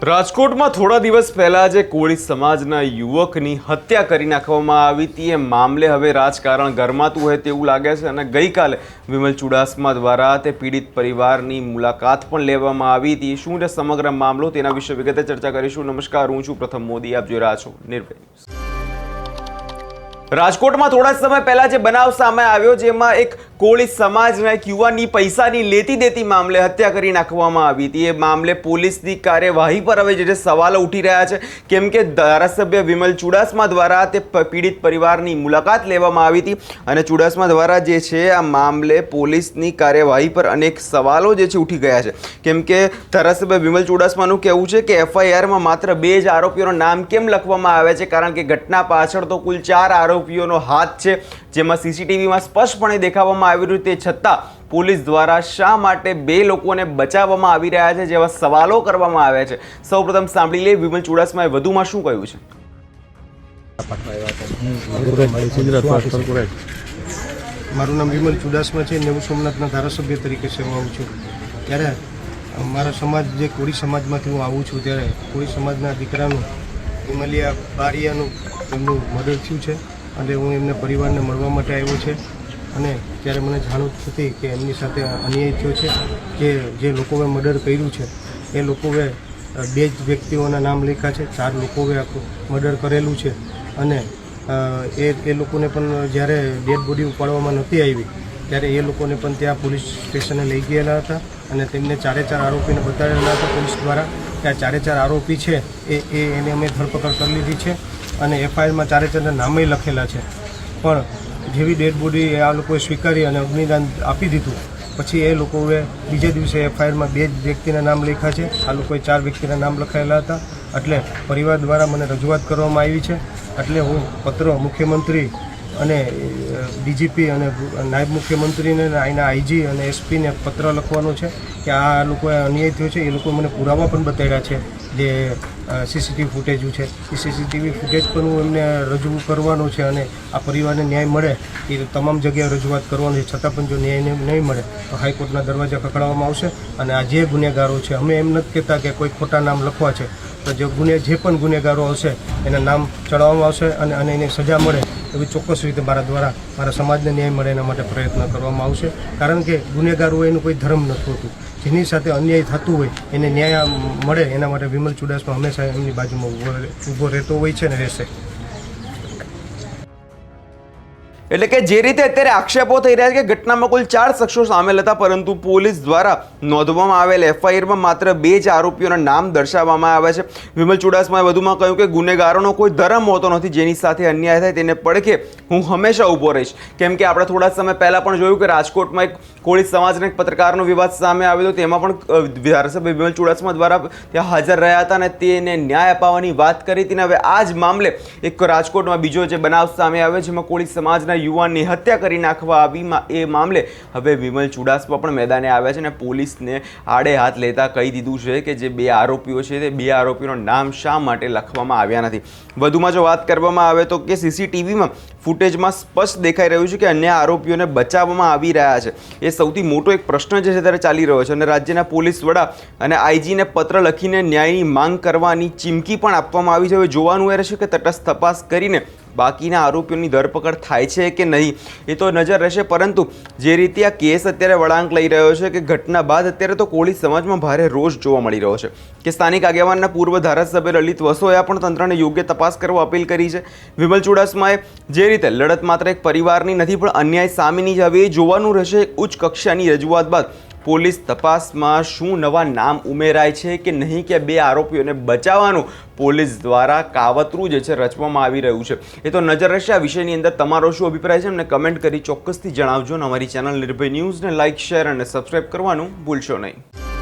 રાજકોટમાં થોડા દિવસ પહેલા જે કોળી સમાજના યુવકની હત્યા કરી નાખવામાં આવી હતી એ મામલે હવે રાજકારણ ગરમાતું હોય તેવું લાગે છે અને ગઈકાલે વિમલ ચુડાસમા દ્વારા તે પીડિત પરિવારની મુલાકાત પણ લેવામાં આવી હતી। શું છે સમગ્ર મામલો તેના વિશે વિગતે ચર્ચા કરીશું। નમસ્કાર, હું છું પ્રથમ મોદી, આપ જોઈ રહ્યા છો નિર્ભય ન્યૂઝ। રાજકોટમાં થોડા સમય પહેલા જે બનાવ સામે આવ્યો જેમાં એક કોળી સમાજના એક યુવાનની પૈસાની લેતી દેતી મામલે હત્યા કરી નાખવામાં આવી હતી, એ મામલે પોલીસની કાર્યવાહી પર હવે જે સવાલો ઉઠી રહ્યા છે કેમ કે ધારાસભ્ય વિમલ ચુડાસમા દ્વારા તે પીડિત પરિવારની મુલાકાત લેવામાં આવી હતી અને ચુડાસમા દ્વારા જે છે આ મામલે પોલીસની કાર્યવાહી પર અનેક સવાલો જે છે ઉઠી ગયા છે કેમ કે ધારાસભ્ય વિમલ ચુડાસમાનું કહેવું છે કે એફઆઈઆરમાં માત્ર 2 જ આરોપીઓના નામ કેમ લખવામાં આવે છે કારણ કે ઘટના પાછળ તો કુલ 4 આરોપીઓનો હાથ છે જેમાં સીસીટીવીમાં સ્પષ્ટપણે દેખાવામાં આવી રહ્યું તે છતાં પોલીસ દ્વારા શા માટે 2 લોકોને બચાવવામાં આવી રહ્યા છે જેવા સવાલો કરવામાં આવ્યા છે। સૌપ્રથમ સાંભળી લઈએ વિમલ ચુડાસમાએ વધુમાં શું કહ્યું છે। મારું નામ વિમલ ચુડાસમા છે, નેવું સોમનાથના ધારાસભ્ય તરીકે સેવાવું છું। ત્યારે મારા સમાજ જે કોળી સમાજમાંથી હું આવું છું ત્યારે કોળી સમાજના દીકરાનું વિમલિયા બારિયાનું એમનું મર્ડર થયું છે અને હું એમને પરિવારને મળવા માટે આવ્યો છે અને ત્યારે મને જાણ હતી કે એમની સાથે અન્યાય થયો છે કે જે લોકોએ મર્ડર કર્યું છે એ લોકોએ 2 જ વ્યક્તિઓના નામ લખ્યા છે, 4 લોકોએ આખું મર્ડર કરેલું છે અને એ લોકોને પણ જ્યારે ડેડ બોડી ઉપાડવામાં નહોતી આવી ત્યારે એ લોકોને પણ ત્યાં પોલીસ સ્ટેશને લઈ ગયેલા હતા અને તેમને 4 આરોપીને બતાવેલા હતા પોલીસ દ્વારા કે આ 4 આરોપી છે એને અમે ધરપકડ કરી લીધી છે અને એફઆઈઆરમાં 4 નામે લખેલા છે। પણ જેવી ડેડ બોડી આ લોકોએ સ્વીકારી અને અગ્નિદાન આપી દીધું પછી એ લોકોએ બીજા દિવસે એફઆઈઆરમાં 2 જ વ્યક્તિના નામ લખ્યા છે, આ લોકોએ 4 વ્યક્તિના નામ લખાયેલા હતા। એટલે પરિવાર દ્વારા મને રજૂઆત કરવામાં આવી છે એટલે હું પત્ર મુખ્યમંત્રી અને ડીજીપી અને નાયબ મુખ્યમંત્રીને અહીંના આઈજી અને એસપીને પત્ર લખવાનો છે કે આ લોકોએ અન્યાય થયો છે। એ લોકો મને પુરાવા પણ બતાવ્યા છે જે સીસીટીવી ફૂટેજ છે, એ સીસીટીવી ફૂટેજ પણ હું એમને રજૂ કરવાનો છે અને આ પરિવારને ન્યાય મળે એ તમામ જગ્યાએ રજૂઆત કરવાની છે। છતાં પણ જો ન્યાય નહીં મળે તો હાઈકોર્ટના દરવાજા ખખડાવવામાં આવશે અને આ જે ગુનેગારો છે અમે એમ નથી કહેતા કે કોઈ ખોટા નામ લખવા છે, તો જે પણ ગુનેગારો હશે એના નામ ચડાવવામાં આવશે અને એને સજા મળે એવી ચોક્કસ રીતે મારા દ્વારા મારા સમાજને ન્યાય મળે એના માટે પ્રયત્ન કરવામાં આવશે। કારણ કે ગુનેગાર હોય એનું કોઈ ધર્મ નથી હોતું, જેની સાથે અન્યાય થતું હોય એને ન્યાય મળે એના માટે વિમલ ચુડાસમા હંમેશા એમની બાજુમાં ઊભો રહેતો હોય છે ને રહેશે। એટલે કે જે રીતે અત્યારે આક્ષેપો થઈ રહ્યા છે કે ઘટનામાં કુલ 4 શખ્સો સામેલ હતા પરંતુ પોલીસ દ્વારા નોંધવામાં આવેલ એફઆઈઆરમાં માત્ર 2 જ આરોપીઓના નામ દર્શાવવામાં આવ્યા છે। વિમલ ચુડાસમાએ વધુમાં કહ્યું કે ગુનેગારોનો કોઈ ધર્મ હોતો નથી, જેની સાથે અન્યાય થાય તેને પડખે હું હંમેશા ઊભો રહીશ કેમ કે આપણે થોડા સમય પહેલાં પણ જોયું કે રાજકોટમાં એક કોળી સમાજના એક પત્રકારનો વિવાદ સામે આવ્યો હતો, તેમાં પણ ધારાસભ્ય વિમલ ચુડાસમા દ્વારા ત્યાં હાજર રહ્યા હતા અને તેને ન્યાય અપાવવાની વાત કરી હતી। હવે આ જ મામલે એક રાજકોટમાં બીજો જે બનાવ સામે આવ્યો જેમાં કોળી સમાજના યુવાનની હત્યા કરી નાખવા આવી એ મામલે હવે વિમલ ચુડાસમા પણ મેદાને આવ્યા છે અને પોલીસને આડે હાથ લેતા કહી દીધું છે કે જે 2 આરોપીઓ છે તે 2 આરોપીઓના નામ શા માટે લખવામાં આવ્યા નથી। વધુમાં જો વાત કરવામાં આવે તો કે સીસીટીવીમાં ફૂટેજમાં સ્પષ્ટ દેખાઈ રહ્યું છે કે અન્ય આરોપીઓને બચાવવામાં આવી રહ્યા છે, એ સૌથી મોટો એક પ્રશ્ન જે છે ત્યારે ચાલી રહ્યો છે અને રાજ્યના પોલીસ વડા અને આઈજીને પત્ર લખીને ન્યાયની માંગ કરવાની ચીમકી પણ આપવામાં આવી છે। હવે જોવાનું એ રહેશે કે તટસ્થ તપાસ કરીને બાકીના આરોપીઓની ધરપકડ થાય છે કે નહીં એ તો નજર રહેશે, પરંતુ જે રીતે આ કેસ અત્યારે વળાંક લઈ રહ્યો છે કે ઘટના બાદ અત્યારે તો કોળી સમાજમાં ભારે રોષ જોવા મળી રહ્યો છે કે સ્થાનિક આગેવાનના પૂર્વ ધારાસભ્ય લલિત વસોયા પણ તંત્રને યોગ્ય તપાસ કરવા અપીલ કરી છે। વિમલ ચુડાસમાએ જે રીતે લડત માત્ર એક પરિવારની નથી પણ અન્યાય સામેની જ આવી એ જોવાનું રહેશે। ઉચ્ચ કક્ષાની રજૂઆત બાદ પોલીસ તપાસમાં શું નવા નામ ઉમેરાય છે કે નહીં કે 2 આરોપીઓને બચાવવાનું પોલીસ દ્વારા કાવતરું જે છે રચવામાં આવી રહ્યું છે એ તો નજર રહેશે। આ વિષયની અંદર તમારો શું અભિપ્રાય છે અમને કમેન્ટ કરી ચોક્કસથી જણાવજો અને અમારી ચેનલ નિર્ભય ન્યૂઝને લાઇક, શેર અને સબસ્ક્રાઈબ કરવાનું ભૂલશો નહીં।